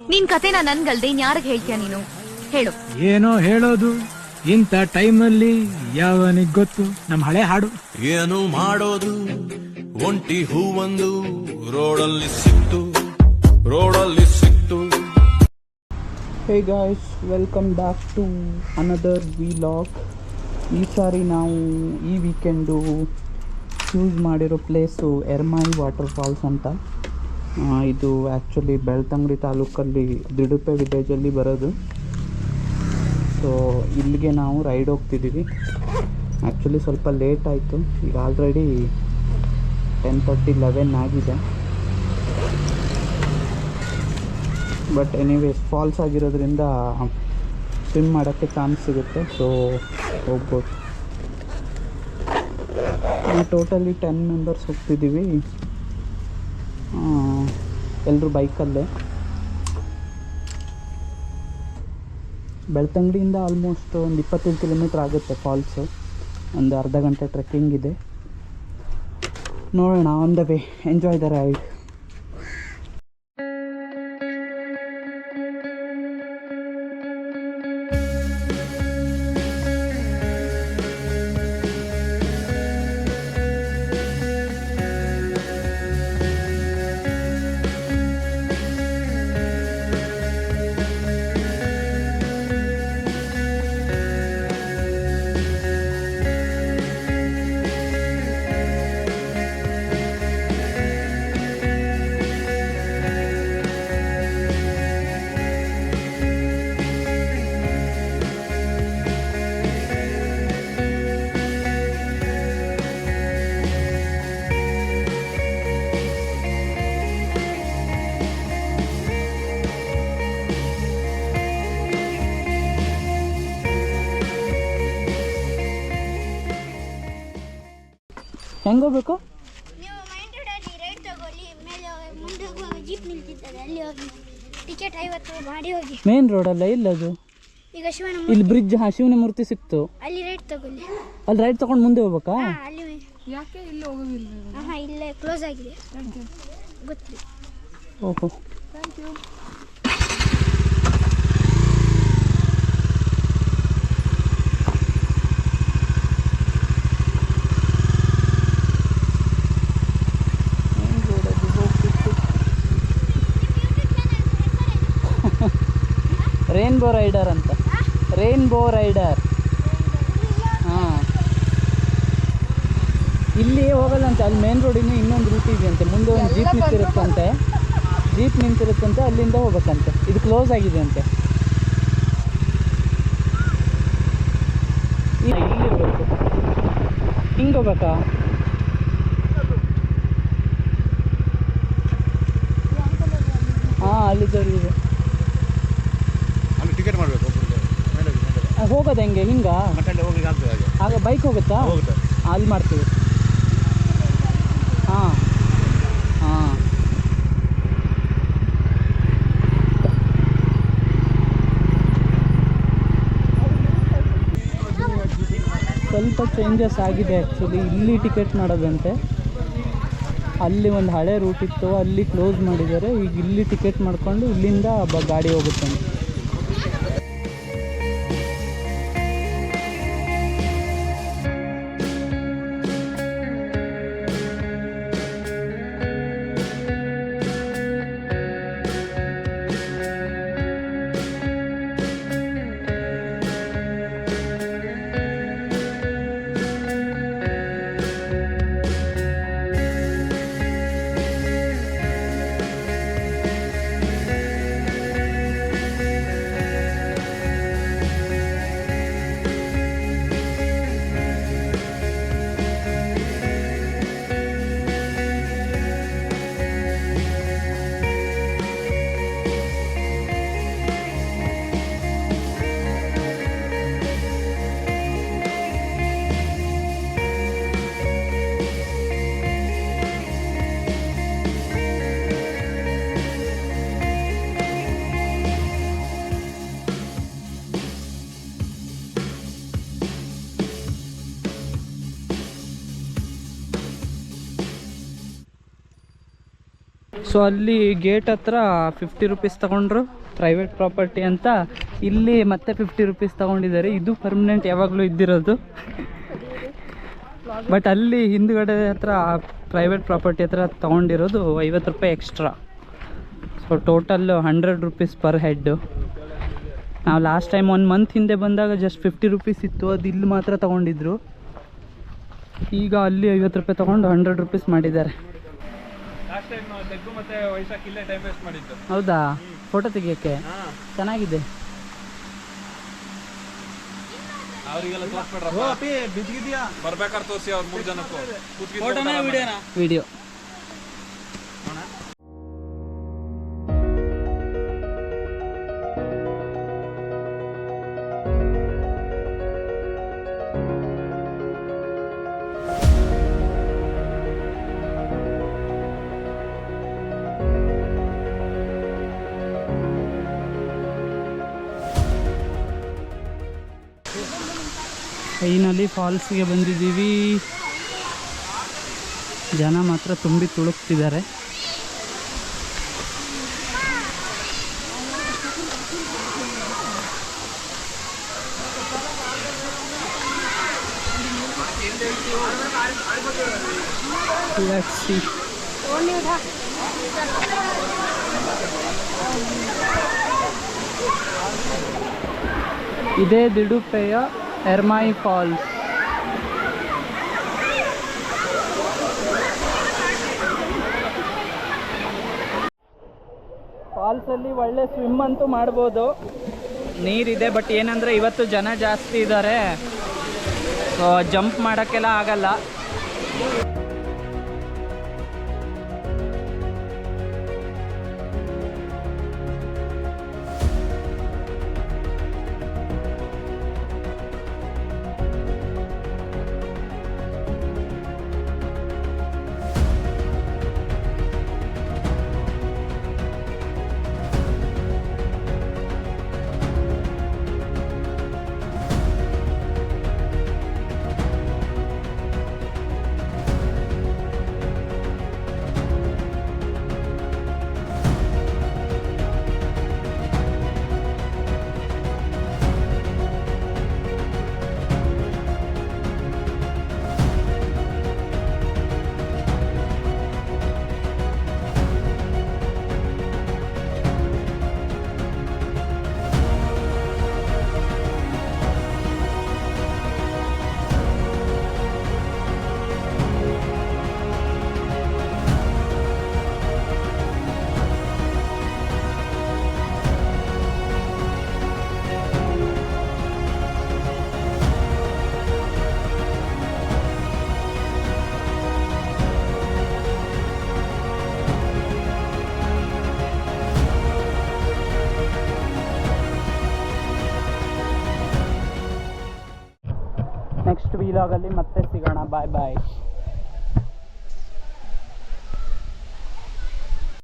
ನಿನ್ ಕತೆನ ನನ್ಗಲ್ದೆ ಯಾರಿಗೆ ಹೇಳ್ತೀಯ ನೀನು? ಹೇಳು. ಏನೋ ಹೇಳೋದು ಇಂಥ ಟೈಮಲ್ಲಿ ಯಾವನಿಗ್ ಗೊತ್ತು? ನಮ್ ಹಳೆ ಹಾಡು. ಏನು ಮಾಡೋದು ಒಂಟಿ ಹೂವೊಂದು ರೋಡಲ್ಲಿ ಸಿಕ್ತು. Hey guys, welcome back to another vlog. ಈ ಸಾರಿ ನಾವು ಈ ವೀಕೆಂಡು ಚೂಸ್ ಮಾಡಿರೋ ಪ್ಲೇಸು ಎರ್ಮಾಯಿ ವಾಟರ್ ಫಾಲ್ಸ್ ಅಂತ. ಇದು ಆ್ಯಕ್ಚುಲಿ ಬೆಳ್ತಂಗಡಿ ತಾಲೂಕಲ್ಲಿ ದಿಡುಪೆ ವಿಲೇಜಲ್ಲಿ ಬರೋದು. ಸೊ ಇಲ್ಲಿಗೆ ನಾವು ರೈಡ್ ಹೋಗ್ತಿದ್ದೀವಿ. ಆ್ಯಕ್ಚುಲಿ ಸ್ವಲ್ಪ ಲೇಟ್ ಆಯಿತು, ಈಗ ಆಲ್ರೆಡಿ 10:30, 11 ಆಗಿದೆ. ಬಟ್ ಎನಿವೇಸ್ ಫಾಲ್ಸ್ ಆಗಿರೋದ್ರಿಂದ ಸ್ವಿಮ್ ಮಾಡೋಕ್ಕೆ ಚಾನ್ಸ್ ಸಿಗುತ್ತೆ, ಸೊ ಹೋಗ್ಬೋದು. ನಾವು ಟೋಟಲಿ 10 ಮೆಂಬರ್ಸ್ ಹೋಗ್ತಿದ್ದೀವಿ, ಎಲ್ಲರೂ ಬೈಕಲ್ಲೇ. ಬೆಳ್ತಂಗಡಿಯಿಂದ ಆಲ್ಮೋಸ್ಟ್ ಒಂದು 25 ಕಿಲೋಮೀಟ್ರ್ ಆಗುತ್ತೆ ಫಾಲ್ಸು. ಒಂದು ಅರ್ಧ ಗಂಟೆ ಟ್ರೆಕ್ಕಿಂಗ್ ಇದೆ. ನೋಡೋಣ, on the way. Enjoy the ride. ಹೆಂಗೆ ಹೋಗ್ಬೇಕು? ನೀವು ಮೈನ್ ರೋಡಲ್ಲಿ ರೈಟ್ ತಗೊಳ್ಳಿ, ಮೇಲೆ ಮುಂದೆ ಹೋಗುವಾಗ ಜೀಪ್ ನಿಲ್ತಿರ್ತದೆ, ಅಲ್ಲಿ ಹೋಗಿ. ಟಿಕೆಟ್ 50 ಮಾಡಿ ಹೋಗಿ. ಮೇನ್ ರೋಡಲ್ಲ ಇಲ್ಲದು? ಈಗ ಶಿವನ ಇಲ್ಲಿ ಬ್ರಿಡ್ಜ್, ಶಿವನ ಮೂರ್ತಿ ಸಿಕ್ತು, ಅಲ್ಲಿ ರೈಟ್ ತಗೊಳ್ಳಿ. ಅಲ್ಲಿ ರೈಟ್ ತಗೊಂಡು ಮುಂದೆ ಹೋಗ್ಬೇಕಾ? ಅಲ್ಲಿ ಯಾಕೆ ಇಲ್ಲಿ ಹೋಗೋದಿಲ್ಲ? ಇಲ್ಲೇ ಕ್ಲೋಸ್ ಆಗಿದೆ, ಗೊತ್ತಿಲ್ಲ. ಓಹೋ, ಥ್ಯಾಂಕ್ ಯು. ರೇನ್ಬೋ ರೈಡರ್ ಅಂತ. Rainbow Rider. ಹಾಂ, ಇಲ್ಲಿ ಹೋಗಲ್ಲಂತೆ, ಅಲ್ಲಿ ಮೇನ್ ರೋಡಿನ ಇನ್ನೊಂದು ರೂಟ್ ಇದೆಯಂತೆ. ಮುಂದೆ ಒಂದು ಜೀಪ್ ನಿಂತಿರುತ್ತಂತೆ, ಅಲ್ಲಿಂದ ಹೋಗ್ಬೇಕಂತೆ. ಇದು ಕ್ಲೋಸ್ ಆಗಿದೆ ಅಂತೆ. ಇಲ್ಲಿರ್ಬೇಕು. ಹಿಂಗೆ ಹೋಗ್ಬೇಕಾ? ಹಾಂ, ಅಲ್ಲಿದ್ದವ್ರಿಗೆ ಟಿಕೆಟ್ ಮಾಡಬೇಕು. ಹೋಗೋದು ಹೆಂಗೆ? ಹಿಂಗ ಆಗ ಬೈಕ್ ಹೋಗುತ್ತಾ? ಅಲ್ಲಿ ಮಾಡ್ತೀವಿ. ಹಾಂ ಹಾಂ, ಸ್ವಲ್ಪ ಚೇಂಜಸ್ ಆಗಿದೆ ಆ್ಯಕ್ಚುಲಿ. ಇಲ್ಲಿ ಟಿಕೆಟ್ ಮಾಡೋದಂತೆ. ಅಲ್ಲಿ ಒಂದು ಹಳೆ ರೂಟ್ ಇತ್ತು, ಅಲ್ಲಿ ಕ್ಲೋಸ್ ಮಾಡಿದ್ದಾರೆ. ಈಗ ಇಲ್ಲಿ ಟಿಕೆಟ್ ಮಾಡಿಕೊಂಡು ಇಲ್ಲಿಂದ ಗಾಡಿ ಹೋಗುತ್ತೆ. ಸೊ ಅಲ್ಲಿ ಗೇಟ್ ಹತ್ರ 50 ರುಪೀಸ್ ತಗೊಂಡ್ರು, ಪ್ರೈವೇಟ್ ಪ್ರಾಪರ್ಟಿ ಅಂತ. ಇಲ್ಲಿ ಮತ್ತೆ 50 ರುಪೀಸ್ ತಗೊಂಡಿದ್ದಾರೆ. ಇದು ಪರ್ಮನೆಂಟ್ ಯಾವಾಗಲೂ ಇದ್ದಿರೋದು. ಬಟ್ ಅಲ್ಲಿ ಹಿಂದ್ಗಡೆ ಹತ್ರ ಪ್ರೈವೇಟ್ ಪ್ರಾಪರ್ಟಿ ಹತ್ರ ತೊಗೊಂಡಿರೋದು 50 ರೂಪಾಯಿ extra. So total 100 rupees per head. ನಾವು ಲಾಸ್ಟ್ ಟೈಮ್ 1 ಮಂತ್ ಹಿಂದೆ ಬಂದಾಗ ಜಸ್ಟ್ 50 ರುಪೀಸ್ ಇತ್ತು, ಅದು ಇಲ್ಲಿ ಮಾತ್ರ ತೊಗೊಂಡಿದ್ರು. ಈಗ ಅಲ್ಲಿ 50 ರೂಪಾಯಿ ತೊಗೊಂಡು 100 ರುಪೀಸ್ ಮಾಡಿದ್ದಾರೆ. ಹೌದಾ? ಫೋಟೋ ತೆಗಿಯೋಕ್ಕೆ ಚೆನ್ನಾಗಿದೆ. ಬರ್ಬೇಕಾದ್ರೆ ತೋರಿಸಿ ಅವ್ರ 3 ಜನಕ್ಕೂ ವಿಡಿಯೋ. ಫೈನಲಿ ಫಾಲ್ಸ್ಗೆ ಬಂದಿದ್ದೀವಿ. ಜನ ಮಾತ್ರ ತುಂಬಿ ತುಳುಕ್ತಿದ್ದಾರೆ. Let's see. ಇದೇ ದಿಡುಪೆಯ ಎರ್ಮಾಯಿ ಫಾಲ್ಸ್. ಫಾಲ್ಸಲ್ಲಿ ಒಳ್ಳೆ ಸ್ವಿಮ್ ಅಂತೂ ಮಾಡ್ಬೋದು, ನೀರಿದೆ. ಬಟ್ ಏನಂದರೆ ಇವತ್ತು ಜನ ಜಾಸ್ತಿ ಇದ್ದಾರೆ, ಸೊ ಜಂಪ್ ಮಾಡೋಕ್ಕೆಲ್ಲ ಆಗಲ್ಲ. ನೆಕ್ಸ್ಟ್ ವೀಲಾಗಲ್ಲಿ ಮತ್ತೆ ಸಿಗೋಣ. ಬಾಯ್ ಬಾಯ್.